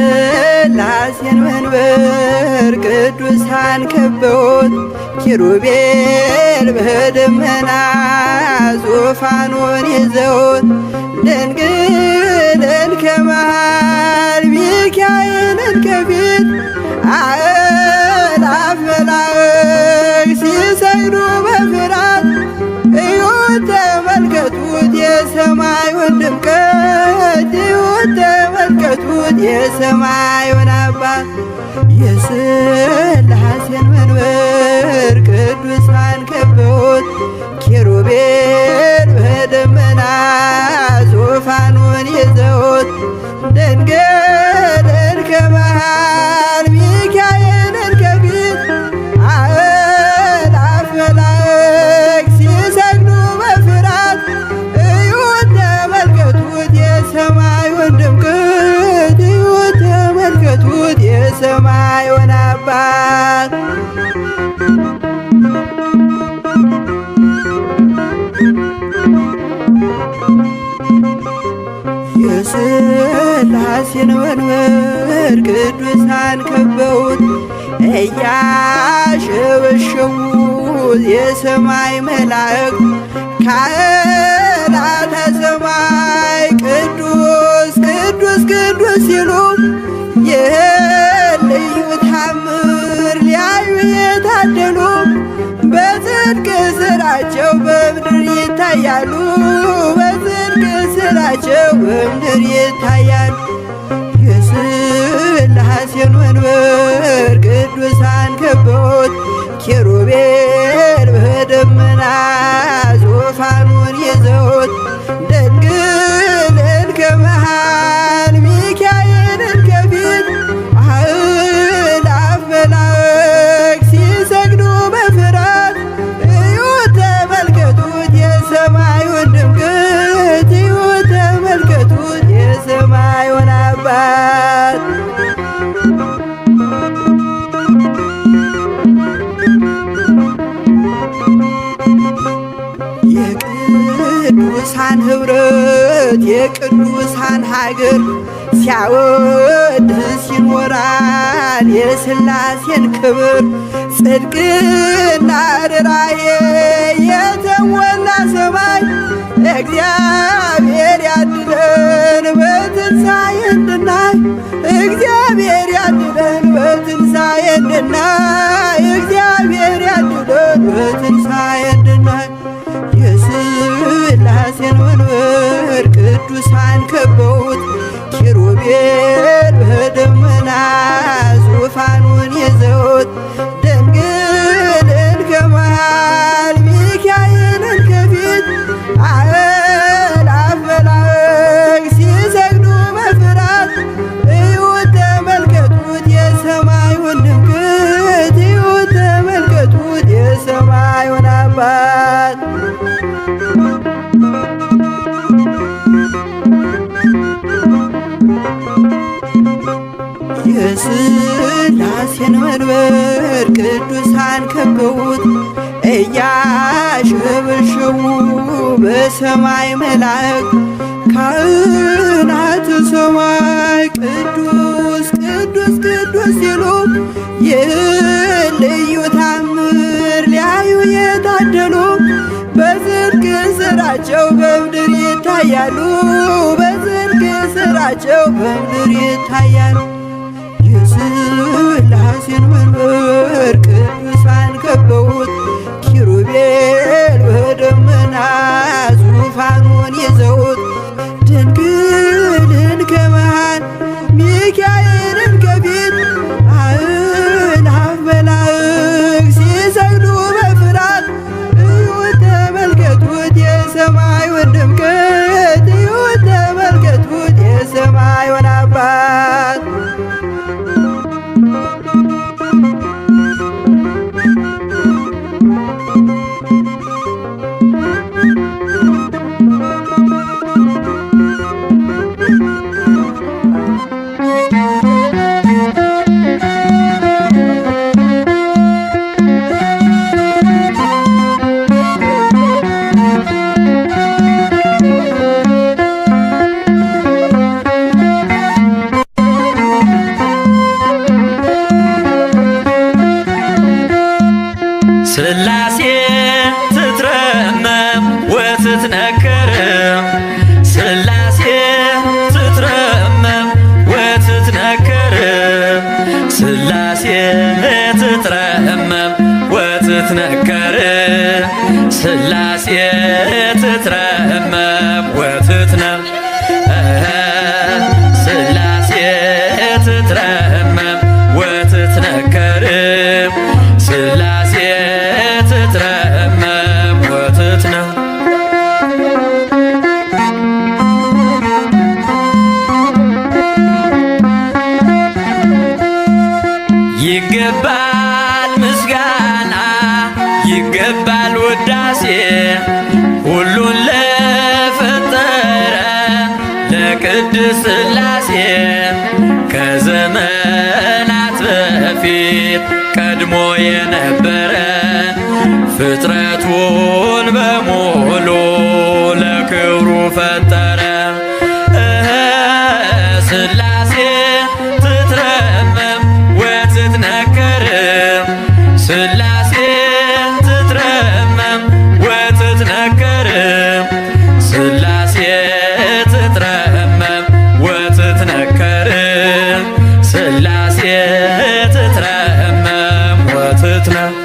የሥላሴን መንበር ቅዱሳን ከበውት ኪሩቤል በደመና ዙፋኑን ይዘውት ድንግልን ከመሃል ሚካኤልን ከፊት አእላፍ መላእክት ሲሰግዱ በፍርሃት እዩት ተመልከቱት የሰማዩን ድምቀት እዩት ተመልከቱት የሰማዩን አባት የሥላሴን መንበር ቅዱሳን ከበውት ኪሩቤል በደመና ዙፋኑን ይዘውት ድንግልን ከመሃል ሚካኤልን ከፊት አእላፍ መላእክት ሲሰግዱ በፍርሃት እዩት ተመልከቱት የሰማዩን ድምቀት እዩት ተመልከቱት የሰማዩን አባት የሥላሴን መንበር ቅዱሳን ከበውት እያሸበሸቡ የሰማይ መላእክት ካህናተ ሰማይ ቅዱስ ቅዱስ ቅዱስ ሲሉ ይህን ልዩ ታምር ሊያዩ የታደሉ በጽድቅ ሥራቸው በምድር ይታያሉ በጽድቅ ሥራቸው በምድር ይታያሉ። የሥላሴን መንበር ቅዱሳን ከበውት ኪሩቤል በደመና ዙፋኑን ይዘውት ድንግልን ከመሃል ሚካኤልን ከፊት አእላፍ መላእክት ሲሰግዱ በፍርሃት እዩት ተመልከቱት የሰማዩን ድምቀት እዩት ተመልከቱት የሰማዩን አባት የቅዱሳን ኅብረት የቅዱሳን ሀገር ሲያወድስ ይኖራል የሥላሴን ክብር ጽድቅና ርኅራኄ የተሞላ ሰማይ እግዚአብሔር ያድነን በትንሣኤ እንድናይ እግዚአብሔር ያድነን በትንሣኤ እንድናይ እግዚአብሔር ያድነን በትንሣኤ እንድናይ የሥላሴን መንበር ቅዱሳን ከበውት ኪሩቤል በደመና ዙፋኑን ይዘውት ድንግልን ከመሃል ሚካኤልን ከፊት አእላፍ መላእክት ሲሰግዱ በፍርሃት እዩት ተመልከቱት የሰማዩን ድምቀት እዩት ተመልከቱት የሰማዩን አባት የሥላሴን መንበር ቅዱሳን ከበውት እያሸበሸቡ በሰማይ መላእክት ካህናተ ሰማይ ቅዱስ ቅዱስ ቅዱስ ሲሉ ይህን ልዩ ታምር ሊያዩ የታደሉ በጽድቅ ሥራቸው በምድር ይታያሉ በጽድቅ ሥራቸው በምድር ይታያሉ። የሥላሴን መንበር ቅዱሳን ከበውት ኪሩቤል በደመና ዙፋኑን ይዘውት ድንግልን ከመሃል ሚካኤልን ከፊት አእላፍ መላእክት ሲሰግዱ በፍርሃት እዩት ተመልከቱት የሰማዩን ድምቀት እዩት ተመልከቱት የሰማዩን አባት ቅድስት ሥላሴ ከዘመናት በፊት ቀድሞ የነበረ ፍጥረቱን በሙሉ ለክብሩ ፈጠረ። ሥላሴ ትትረመም ወትትነከር ሥላሴ ትትረመም ወትትነከር ሥላሴ ትትረመም ወትትነከር ሥላሴ ትትረመም ወትትነከር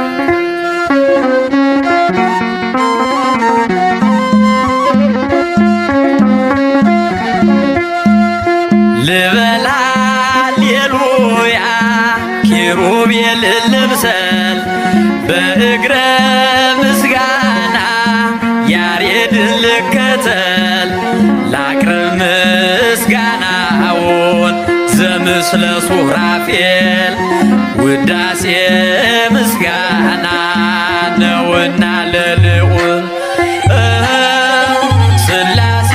ልበል ሃሌሉያ ኪሩቤል ልምሰል በእግረ ምስጋና ያሬድን ልከተል ላቅርብ ምስጋናውን ዘምስለ ሱራፌል ውዳሴ ምስጋና ነውና ለልዑል ሥላሴ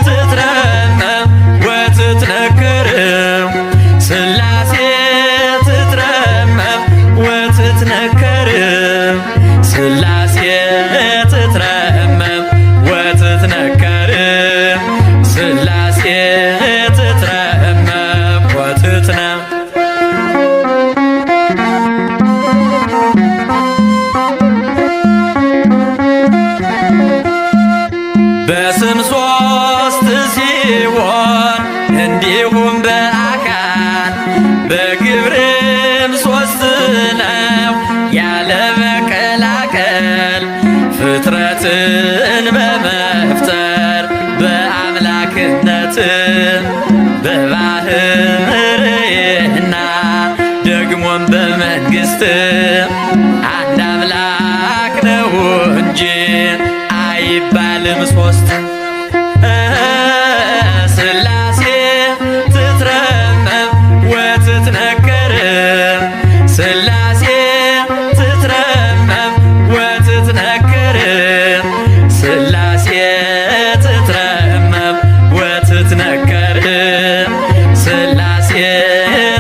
ትትረመም ወትትነከር ሥላሴ ትትረመም ወትትነከር ሥላሴ ትትረመም ወትትነከር ሥላሴ ትትረመም ወትትነከር በስም ሦስት ሲሆን እንዲሁም በአካል በግብርም ሦስት ነው ያለ መቀላቀል ፍጥረትን በመፍጠር በአምላክነት በባህርይና ደግሞም በመንግሥት አንድ አምላክ ነው እንጂ አይባልም ሦስት። ሥላሴ ትትረመም ወትትነከር ሥላሴ ትትረመም ወትትነከር ሥላሴ ትትረመም ወትትነከር ሥላሴ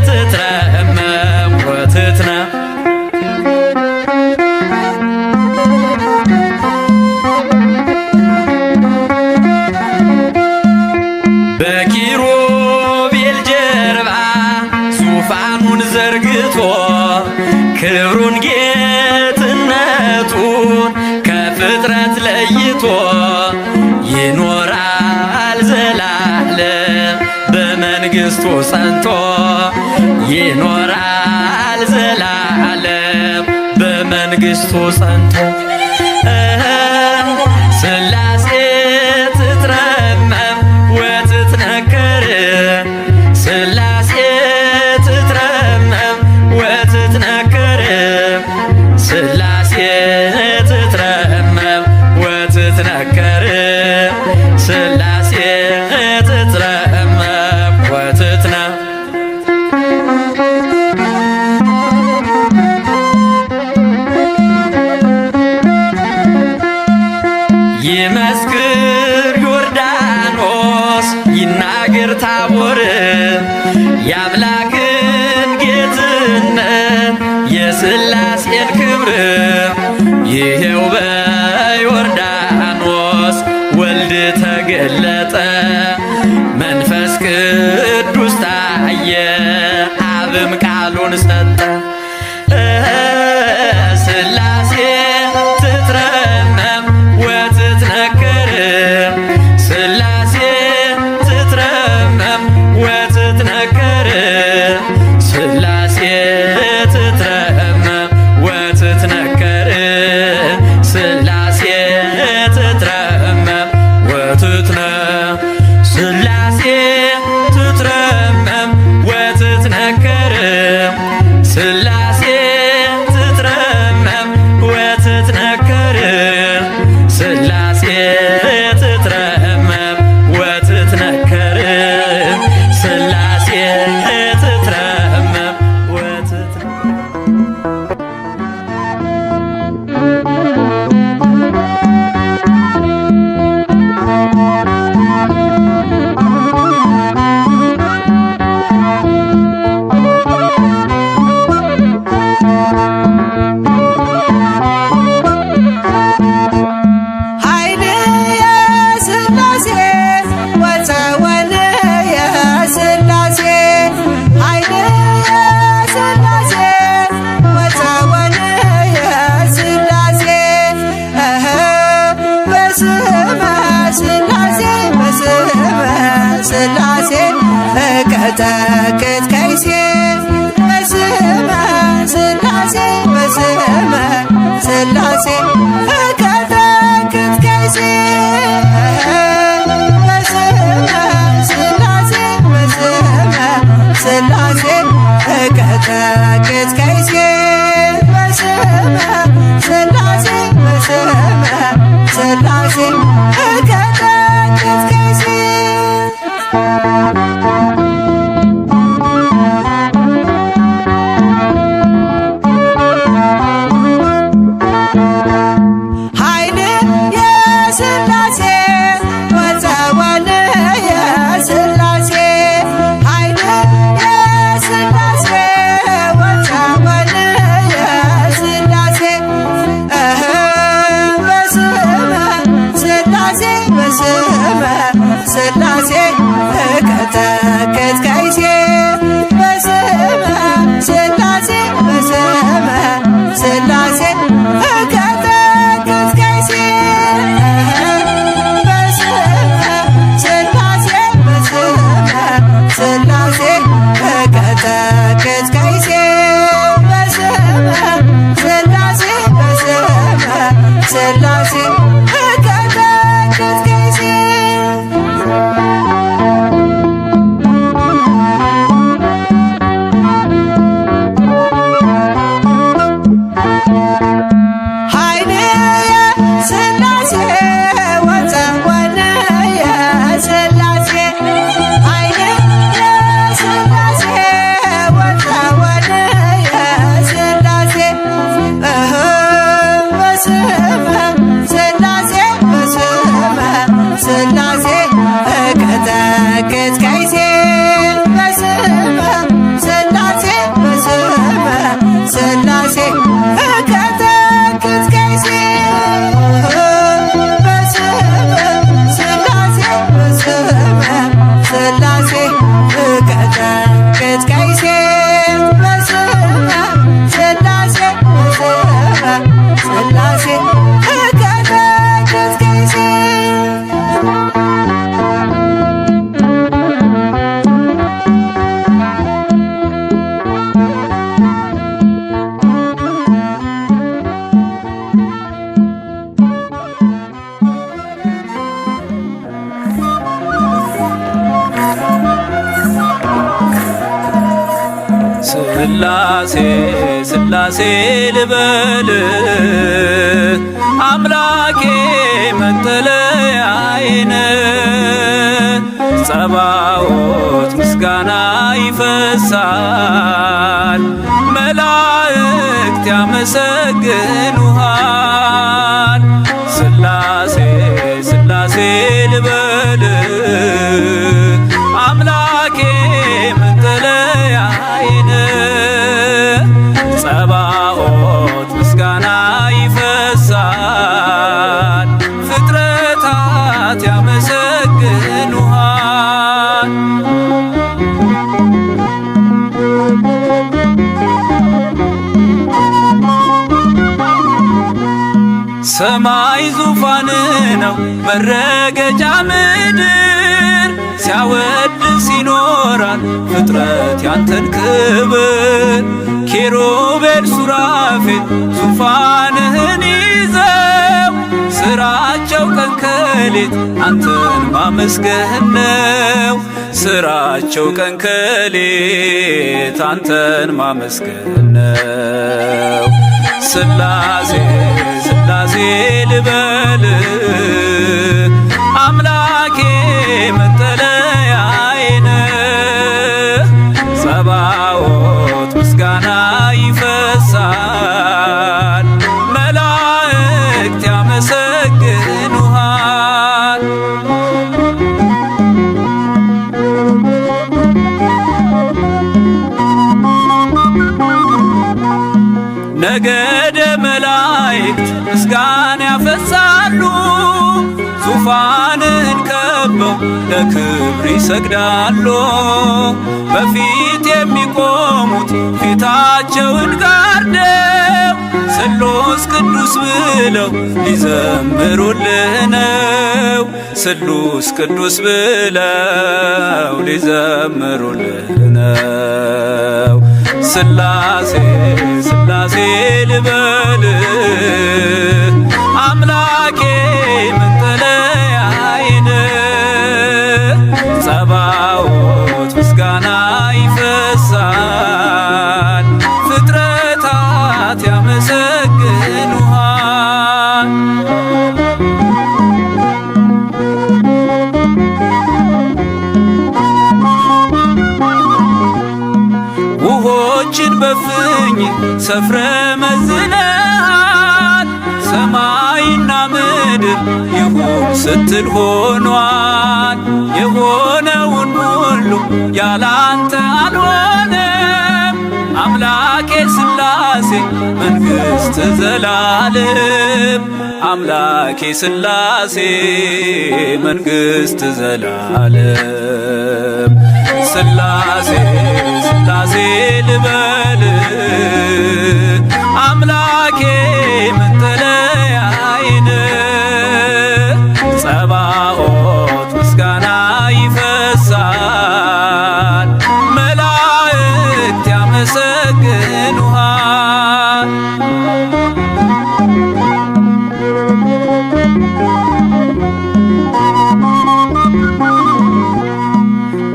ትትረመም ወትትነከር በኪሩቤል ጀርባ ዙፋኑን ዘርግቶ ክብሩን ጌትነቱን ከፍጥረት ለይቶ ይኖራል ዘላለም በመንግሥቱ ጸንቶ ይኖራል ዘላለም በመንግሥቱ ጸንቶ ሥላሴ ትትረመም ወትትነከር ሥላሴ ትትረመም ወትትነከር ሥላሴ ትትረመም ወትትነከር ሥላሴ ትትረመም ወትትነከር ይመስክር ዮርዳኖስ ይናገር ታቦር የአምላክን ጌትነት የሥላሴን ክብር ይሄው በዮርዳኖስ ወልድ ተገለጠ መንፈስ ቅዱስ ታየ አብም ቃሉን ሰጠ ሥላሴ ትትረመም ወትትነከር ሥላሴ ትትረመም ወትትነከር ሥላሴ ትትረመም ወትትነከር ሥላሴ ትትረመም ወትትነከር ሥላሴ ትትረመም ወትትነከር ሥላሴ ሥላሴ እቀጠቅጥ ከይሴ በስመ ሥላሴ በስመ ሥላሴ እቀጠቅጥ ከይሴ በስመ ሥላሴ በስመ ሥላሴ እቀጠቅጥ ከይሴ በስመ ሥላሴ በስመ ሥላሴ እቀጠቅጥ ከይሴ ኃይል የሥላሴ ወፀወል የሥላሴ ኃይል የሥላሴ ወፀወል የሥላሴ በስመ ሥላሴ በስመ ሥላሴ እቀጠቅጥ ከይሴ በስመ ሥላሴ በስመ ሥላሴ እቀጠቅጥ ከይሴ በስመ ሥላሴ በስመ ሥላሴ እቀጠቅጥ ከይሴ በስመ ሥላሴ በስመ ሥላሴ እቀጠቅጥ ከይሴ ኃይል የሥላሴ ወፀወል የሥላሴ ኃይል የሥላሴ ወፀወል የሥላሴ በስመ ሥላሴ በስመ ሥላሴ እቀጠቅጥ ከይሴ በስመ ሥላሴ በስመ ሥላሴ እቀጠቅጥ ከይሴ በስመ ሥላሴ በስመ ሥላሴ እቀጠቅጥ ከይሴ በስመ ሥላሴ በስመ ሥላሴ እቀጠቅጥ ከይሴ ሥላሴ ሥላሴ ልበል አምላኬ መጠለያዬን ጸባዖት ምስጋና ይፈሳል መላእክት ያመሰግኑሃል ሥላሴ ሥላሴ ልበል አምላኬ መጠለያዬን ጸባዖት ምስጋና ይፈሳል ፍጥረታት ያመሰግኑሃል ሰማይ ዙፋን ነው መረገጫ ምድር ሲያወድስ ይኖራል ፍጥረት ያንተን ክብር ኪሩቤል ሱራፌል ዙፋንህን ይዘው ስራቸው ቀን ከሌት አንተን ማመስገን ነው ስራቸው ቀን ከሌት አንተን ማመስገን ነው ሥላሴ ሥላሴ ልበል አምላኬ መጠለያዬን ጸባዖት ምስጋና ይፈሳል መላእክት ያመሰግኑሃል ነገደ መላእክት ምስጋና ያፈሳሉ ዙፋንን ከበው ለክብር ይሰግዳሉ በፊት የሚቆሙት ፊታቸውን ጋርደው ስሉስ ቅዱስ ብለው ሊዘምሩልህ ነው። ስሉስ ቅዱስ ብለው ሊዘምሩልህ ነው። ስላሴ ስላሴ ልበልህ አምላኬ መጠለያዬ ነህ። ጸባዖት ምስጋና ይፈሳል፣ ፍጥረታት ያመሰግኑሃል። ውሆችን በፍኝ ሰፍረ መዝነሃል። ሰማይና ምድር ይሁን ስትል ሆኗል። የሆነውን ሁሉ ያላንተ አልሆነም። አምላኬ ስላሴ መንግሥት ዘላለም። አምላኬ ስላሴ መንግሥት ዘላለም። ስላሴ ስላሴ ልበልህ አምላኬ መጠለያዬ ነህ። ጸባዖት ምስጋና ይፈሳል፣ መላእክት ያመሰግኑሃል።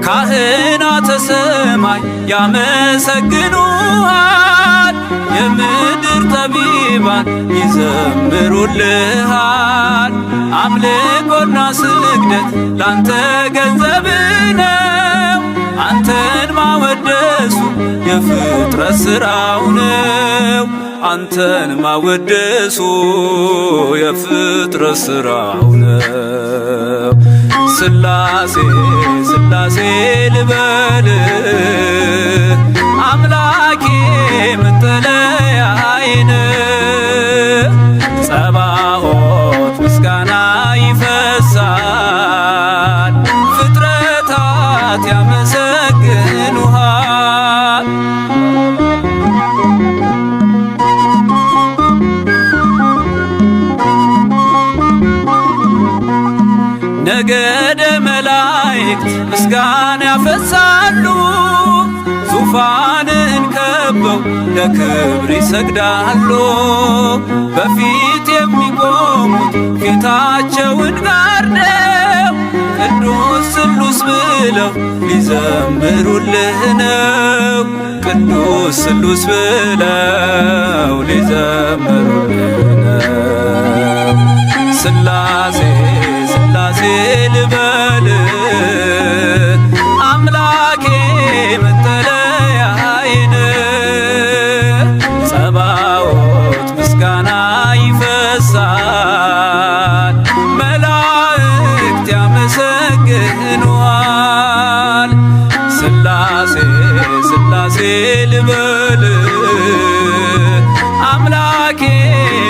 ካህናተ ሰማይ ያመሰግኑሃል። የምድር ጠቢባን ይዘምሩልሃል። አምልኮና ስግደት ላንተ ገንዘብ ነው። አንተን ማወደሱ የፍጥረት ሥራው ነው። አንተን ማወደሱ የፍጥረት ሥራው ነው። ስላሴ ስላሴ ልበልህ አምላኬ መጠለያዬ ነህ። ጸባዖት ምስጋና ይፈሳል፣ ፍጥረታት ያመሰግኑሃል። ነገደ መላእክት ምስጋና ያፈሳሉ። ዙፋንን ከበው ለክብር ይሰግዳሉ። በፊት የሚቆሙት ፊታቸውን ጋርደው ቅዱስ ስሉስ ብለው ሊዘምሩልህ ነው። ቅዱስ ስሉስ ብለው ሊዘምሩልህ ነው። ስላሴ ስላሴ ልበልህ አምላኬ መጠለያዬ ነህ። ጸባዖት ምስጋና ይፈሳል፣ መላእክት ያመሰግኑሃል። ስላሴ ስላሴ ልበልህ አምላኬ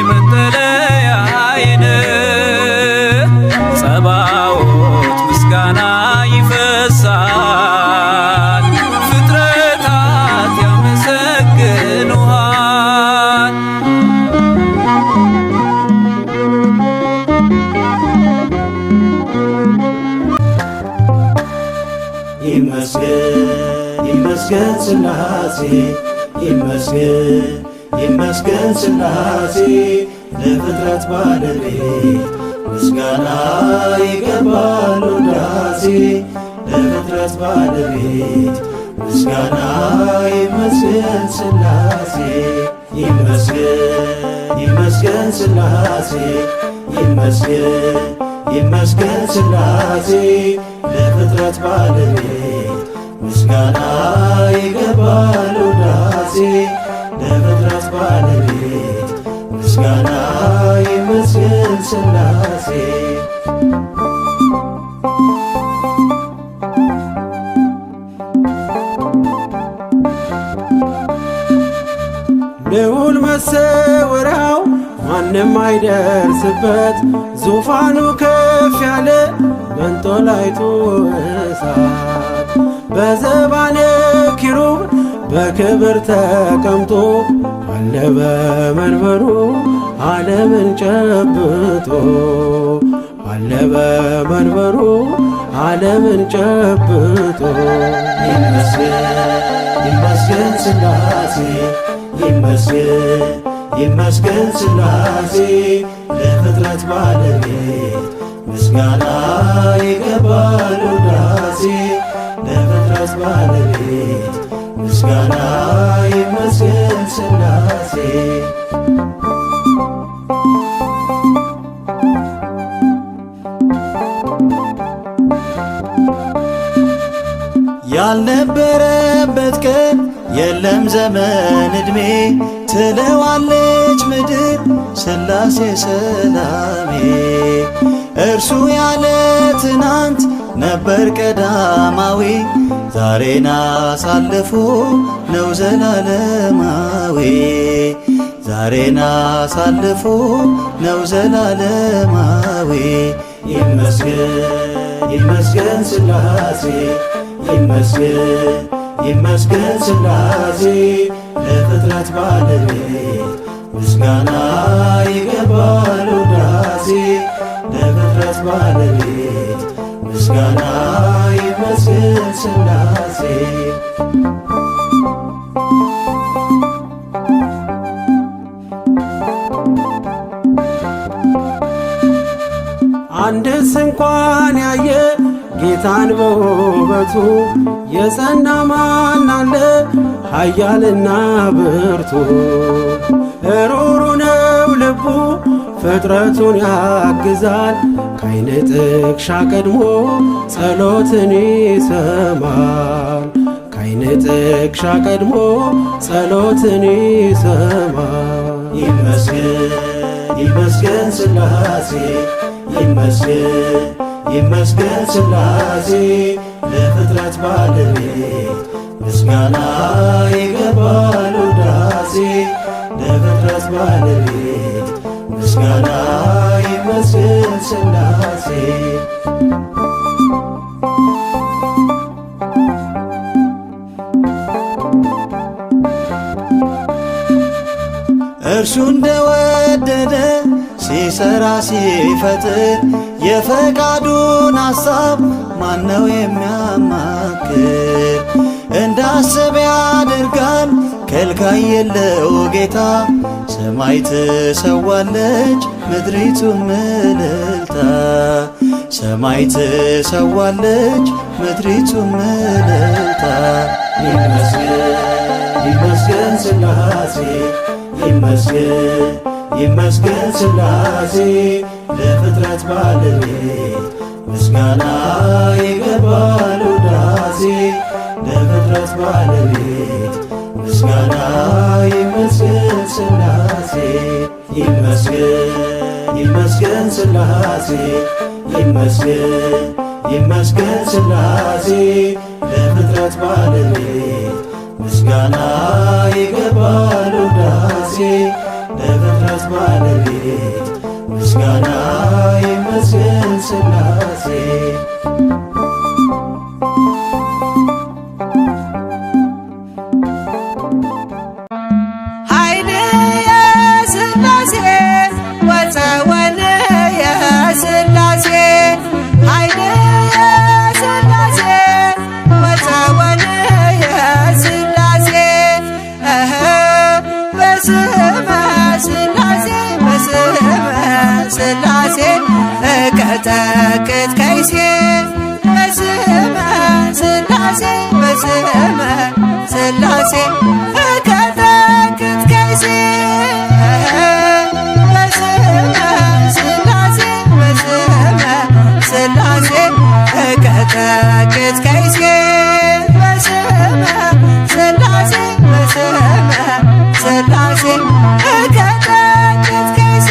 መጠለያዬ ነህ። ጸባዖት ምስጋና ይፈሳል፣ ፍጥረታት ያመሰግኑሃል። ይመስገን ይመስገን ስላሴ ይመስገን ይመስገን ስላሴ ለፍጥረት ባለቤት ምስጋና ይገባል ውዳሴ። ለፍጥረት ባለቤት ምስጋና ይመስገን ስላሴ ይመስገን ይመስገን ስላሴ ይመስገን ይመስገን ስላሴ ለፍጥረት ባለቤት ምስጋና ይገባል ውዳሴ። ለፍጥረት ባለቤት ምስጋና ይመስገን ስላሴ ልዑል መሰወሪያው ማንም አይደርስበት ዙፋኑ ከፍ ያለ መንጦላይቱ እሳት በዘባነ ኪሩብ በክብር ተቀምጦ አለ በመንበሩ ዓለምን ጨብጦ አለ በመንበሩ ዓለምን ጨብጦ ይመስገን ሥላሴ ይመስገን ይመስገን ሥላሴ ለፍጥረት ባለቤት ምስጋና ይገባል ውዳሴ ለፍጥረት ባለቤት ምስጋና ይመስገን ሥላሴ ያልነበረበት ቀን የለም ዘመን ዕድሜ ትለዋለች ምድር ሥላሴ ሰላሜ እርሱ ያለ ትናንት ነበር ቀዳማዊ ዛሬን አሳልፎ ነው ዘላለማዊ ዛሬን አሳልፎ ነው ዘላለማዊ ይመስገን ሥላሴ ይመስገን ሥላሴ ለፍጥረት ባለቤት ምስጋና ይገባል ውዳሴ ለፍጥረት ባለቤት ምስጋና ይመስገን ሥላሴ አንድስ እንኳን ያየ ጌታን በውበቱ የጸና ማን አለ ኃያልና ብርቱ ሩሩ ነው ልቡ ፍጥረቱን ያግዛል ከዓይን ጥቅሻ ቀድሞ ጸሎትን ይሰማል ከዓይን ጥቅሻ ቀድሞ ጸሎትን ይሰማል ይመስገን ሥላሴ ይመስገን ሥላሴ ለፍጥረት ባለቤት ምስጋና ይገባል ውዳሴ ለፍጥረት ባለቤት ምስጋና ይመስገን ሥላሴ እርሱ እንደወደደ ሲሰራ ሲፈጥር የፈቃዱን ሐሳብ ማነው የሚያማክር እንዳሰበ ያደርጋል ከልካይ የለው ጌታ ሰማይ ትሰዋለች ምድሪቱም እልልታ ሰማይ ትሰዋለች ምድሪቱም እልልታ ይመስገን ሥላሴ ይመስገን ሥላሴ ለፍጥረት ባለቤት ምስጋና ይገባል ውዳሴ ለፍጥረት ባለቤት ምስጋና ይመስገን ሥላሴ ይመስገን ሥላሴ ይመስገን ሥላሴ ለፍጥረት ባለቤት ምስጋና ይገባል ውዳሴ ለፍጥረት ባለቤት ምስጋና ይመስገን ሥላሴ ሥላሴ እቀጠቅጥ ከይሴ በስመ ሥላሴ በስመ ሥላሴ እቀጠቅጥ ከይሴ በስመ ሥላሴ በስመ ሥላሴ እቀጠቅጥ ከይሴ በስመ ሥላሴ በስመ ሥላሴ እቀጠቅጥ ከይሴ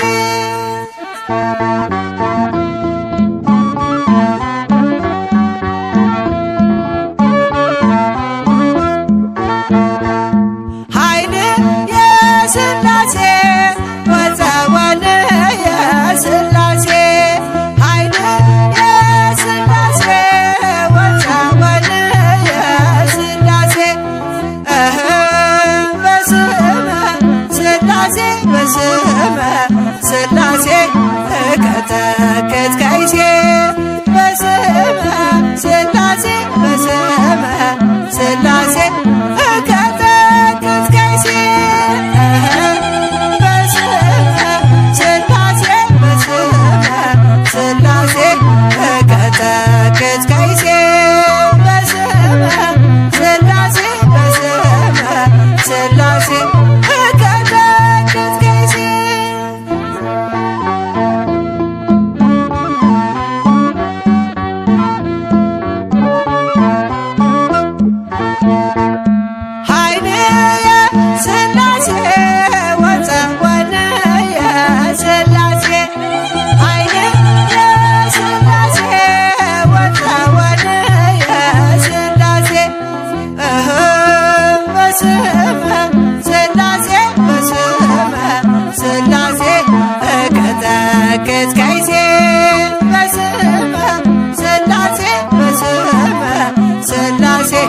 ከይሴ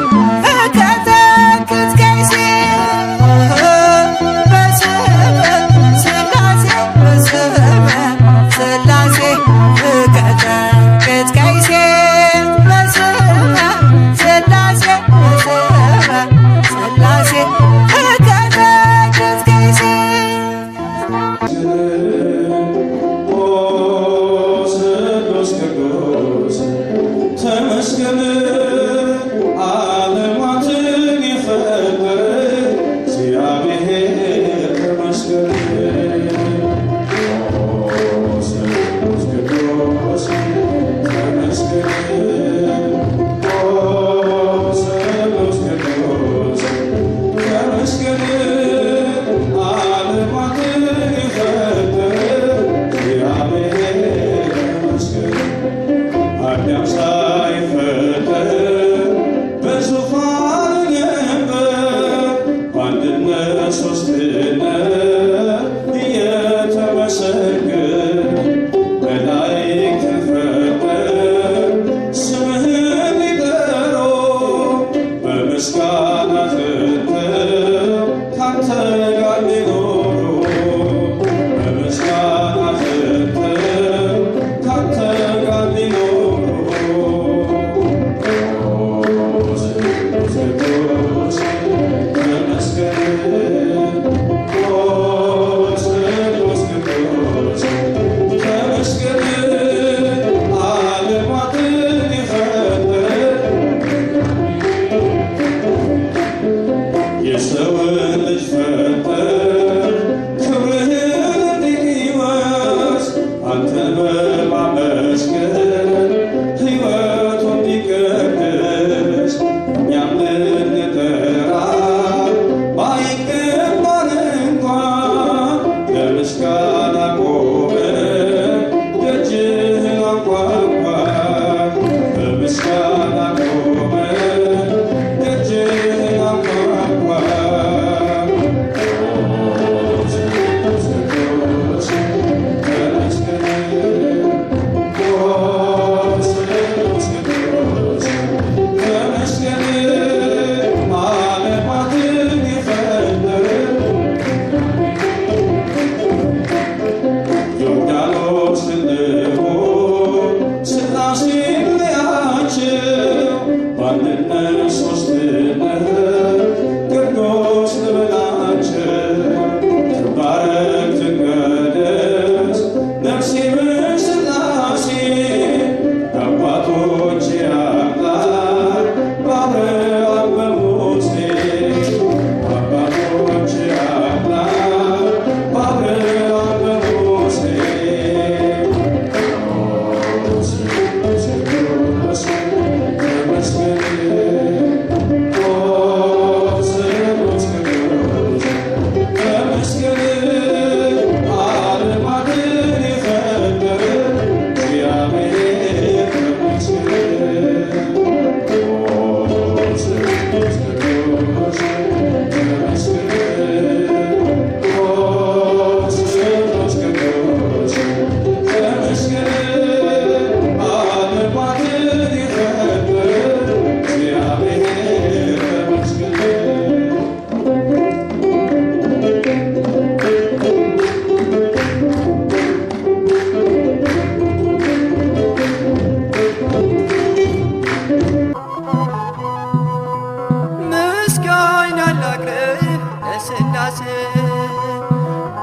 እቀጠቅጥ ከይሴ በስመ ሥላሴ በስመ ሥላሴ እቀጠቅጥ ከይሴ በስመ ሥላሴ በስመ ሥላሴ እቀጠቅጥ ከይሴ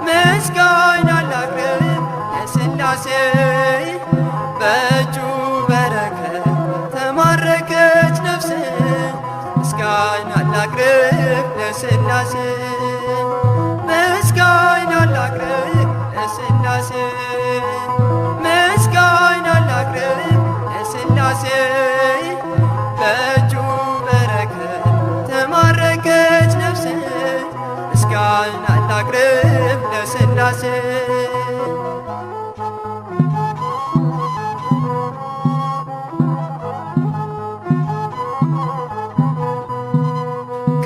ምስጋና ላቅርብ ለሥላሴ በእጁ በረከት ተማረከች ነፍስ ምስጋና ላቅርብ ለሥላሴ ምስጋና ላቅርብ ለሥላሴ ምስጋና ላቅርብ ለሥላሴ በእጁ በረከት ተማረከች ነፍስ ምስጋና ላቅርብ ለሥላሴ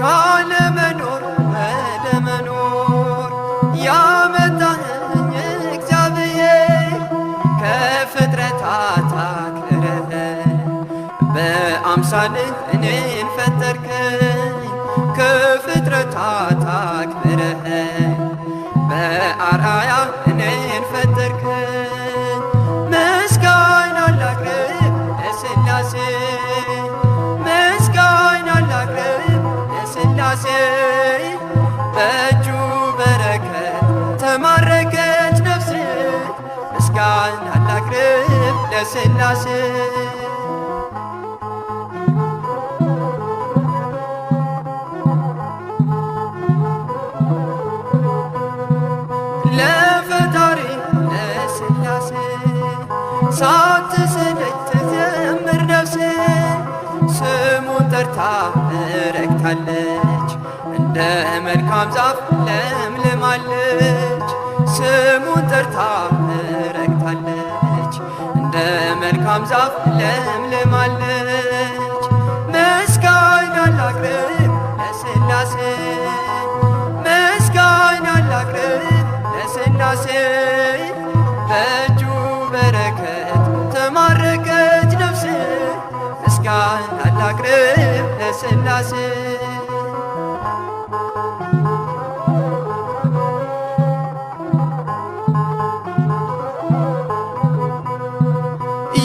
ካለመኖር ለሥላሴ ለፈጣሪ ለሥላሴ ሳትሰለች ትዘምር ነፍሴ ስሙን ጠርታ ረክታለች እንደ መልካም ዛፍ ለምልማለች ስሙን ጠርታ ረክታለች እንደ መልካም ዛፍ ለምልማለች ምስጋና ላቅርብ ለሥላሴ ምስጋና ላቅርብ ለሥላሴ በእጁ በረከት ተማረከች ነፍሴ ምስጋና ላቅርብ ለሥላሴ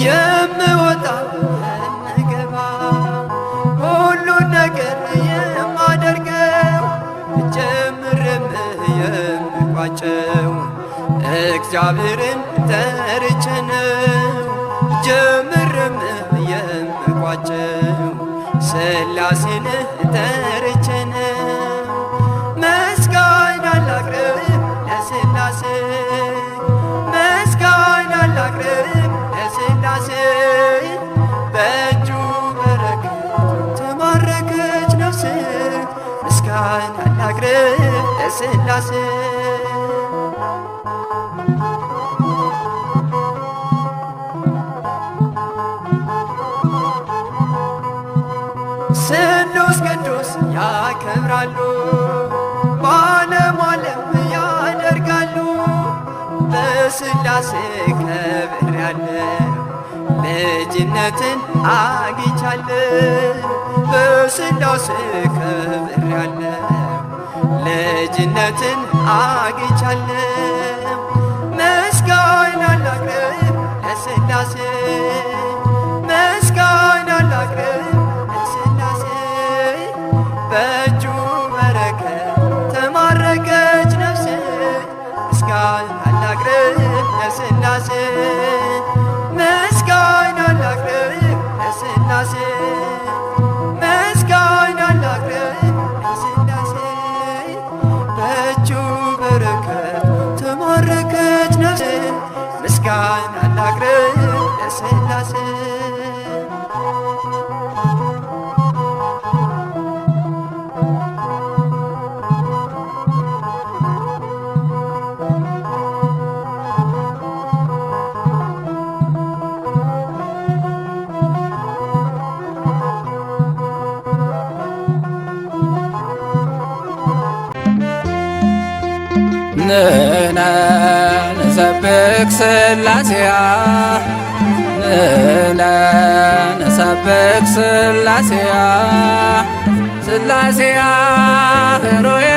የምወጣ የምገባ ሁሉን ነገር የማደርገው ጀምርም የምቋጨው እግዚአብሔርን ጠርቼ ነው ጀምርም የምቋጨው ሥላሴን ጠርቼ ነው ምስጋና ላቅርብ ለሥላሴ ምስጋና ላቅርብ ለሥላሴ በእጁ በረከት ተማረከች ነፍሴ ምስጋና ላቅርብ ለሥላሴ ስሉስ ቅዱስ ያከብራሉ በዓለም ዓለም ያደርጋሉ በሥላሴ ከብሬያለሁ ልጅነትን አግኝቻለሁ በሥላሴ ከብሬያለሁ ልጅነትን አግኝቻለሁ ምስጋና ላቅርብ ለሥላሴ ምስጋና ላቅርብ ለሥላሴ በእጁ በረከት ተማረከች ነፍሴ ምስጋና ላቅርብ ለሥላሴ ምስጋና ላቅርብ ለሥላሴ ምስጋና ላቅርብ ለሥላሴ በእጁ በረከት ተማረከች ነፍሴ ምስጋና ላቅርብ ለሥላሴ ንሕነ ንሰብክ ሥላሴያ ንሕነ ንሰብክ ሥላሴያ ሥላሴያ ኅሩየ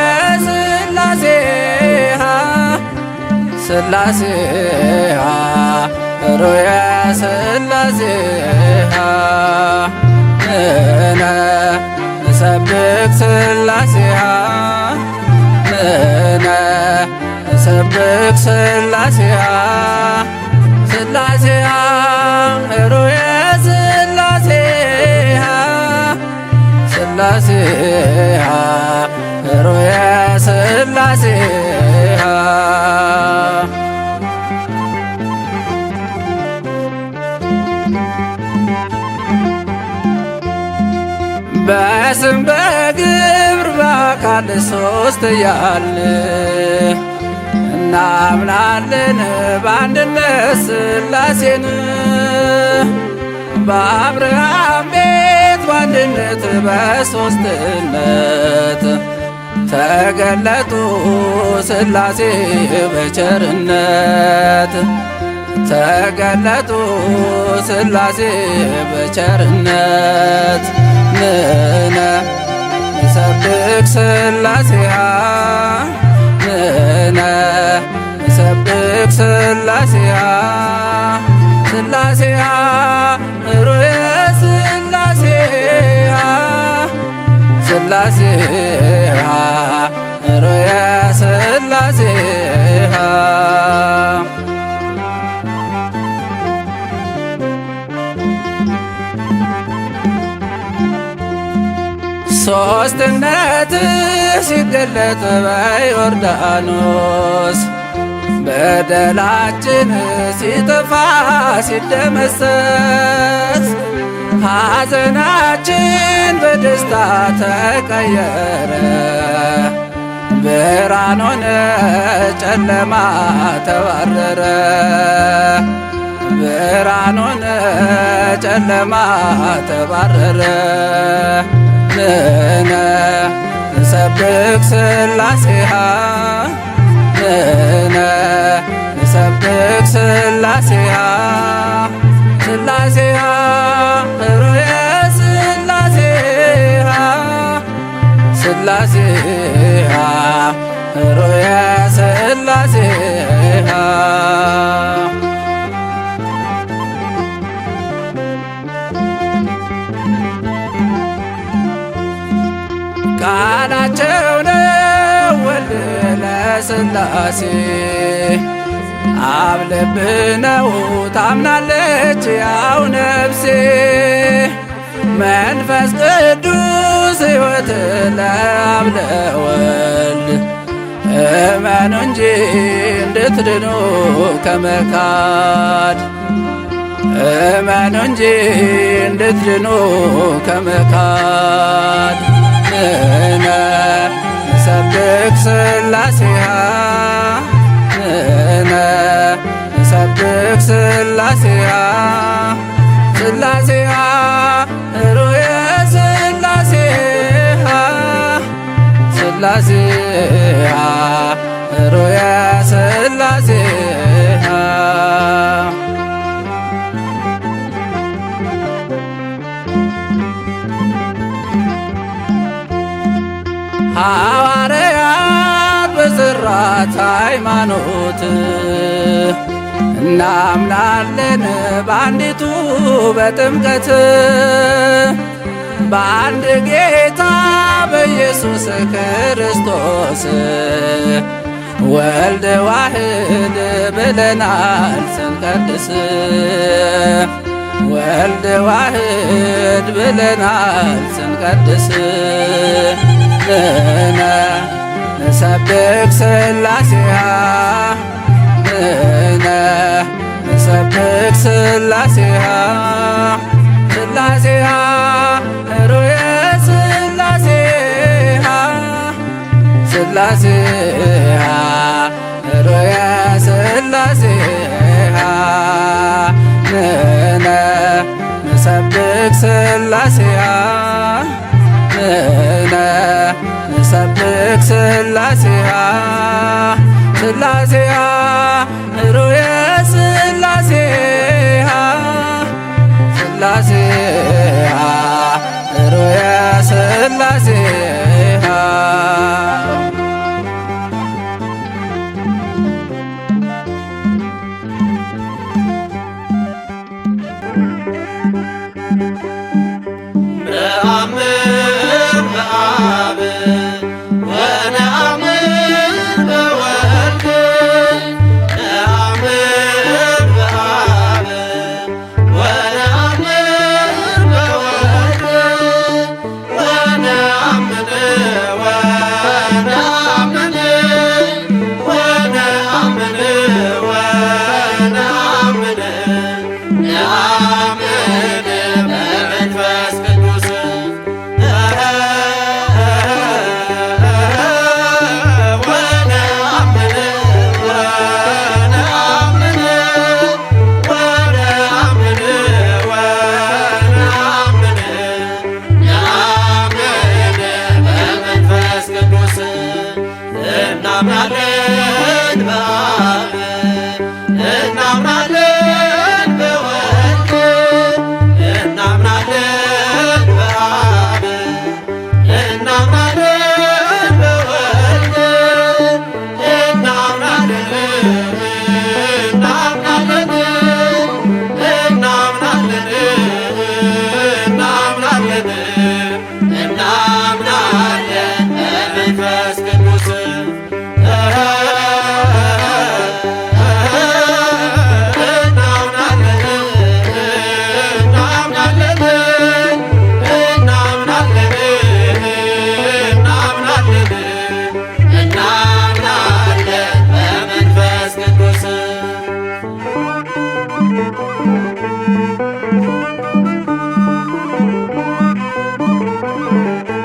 ሥላሴያ ሥላሴያ ኅሩየ ሥላሴያ ንሕነ ንሰብክ ሥላሴያ ንሕነ ንሰብክ ሥላሴያ ሥላሴያ ኅሩየ ሥላሴያ ሥላሴያ ኅሩየ ሥላሴያ በስም በግብር በአካል ሦስት እያልን እናምናለን በአንድነት ሥላሴን በአብርሃም ቤት በአንድነት በሦስትነት ተገለጡ ሥላሴ በቸርነት ተገለጡ ሥላሴ በቸርነት ንሕነ ንሰብክ ሥላሴያ ንሕነ ንሰብክ ሥላሴያ ሥላሴያ ኅሩየ ሥላሴያ ሥላሴያ ኅሩየ ሥላሴያ ሦስትነት ሲገለጥ በዮርዳኖስ በደላችን ሲጠፋ ሲደመሰስ ሐዘናችን በደስታ ተቀየረ። ብርሃን ሆነ ጨለማ ተባረረ። ብርሃን ሆነ ጨለማ ተባረረ። ንሕነ ንሰብክ ሥላሴሃ ንሕነ ንሰብክ ሥላሴሃ ሥላሴሃ ኅሩየ ሥላሴሃ ሥላሴሃ ኅሩየ ሥላሴሃ ቃላቸው ነው ወልድ ለሥላሴ አብ ልብ ነው ታምናለች ያው ነፍሴ መንፈስ ቅዱስ ሕይወት ለአብ ለወልድ እመኑ እንጂ እንድትድኑ ከመካድ እመኑ እንጂ እንድትድኑ ከመካድ ንሕነ ንሰብክ ሥላሴሃ ንሕነ ንሰብክ ሥላሴሃ ሥላሴሃ ኅሩየ ሥላሴሃ ሥላሴሃ ኅሩየ ሥላሴሃ ሐዋርያት በዘራት ሃይማኖት እናምናለን በአንዲቱ በጥምቀት በአንድ ጌታ በኢየሱስ ክርስቶስ ወልድ ዋሕድ ብለናል ስንቀድስ ወልድ ዋሕድ ብለናል ስንቀድስ ንሕነ ንሰብክ ሥላሴሃ ንሕነ ንሰብክ ሥላሴሃ ሥላሴሃ ኅሩየ ሥላሴሃ ሥላሴሃ ኅሩየ ሥላሴሃ ንሕነ ንሰብክ ሥላሴሃ ንሕነ ንሰብክ ሥላሴሃ ሥላሴሃ ኅሩየ ሥላሴሃ ሥላሴሃ ኅሩየ ሥላሴሃ እናምናለን በመንፈስ ቅዱስ ነው።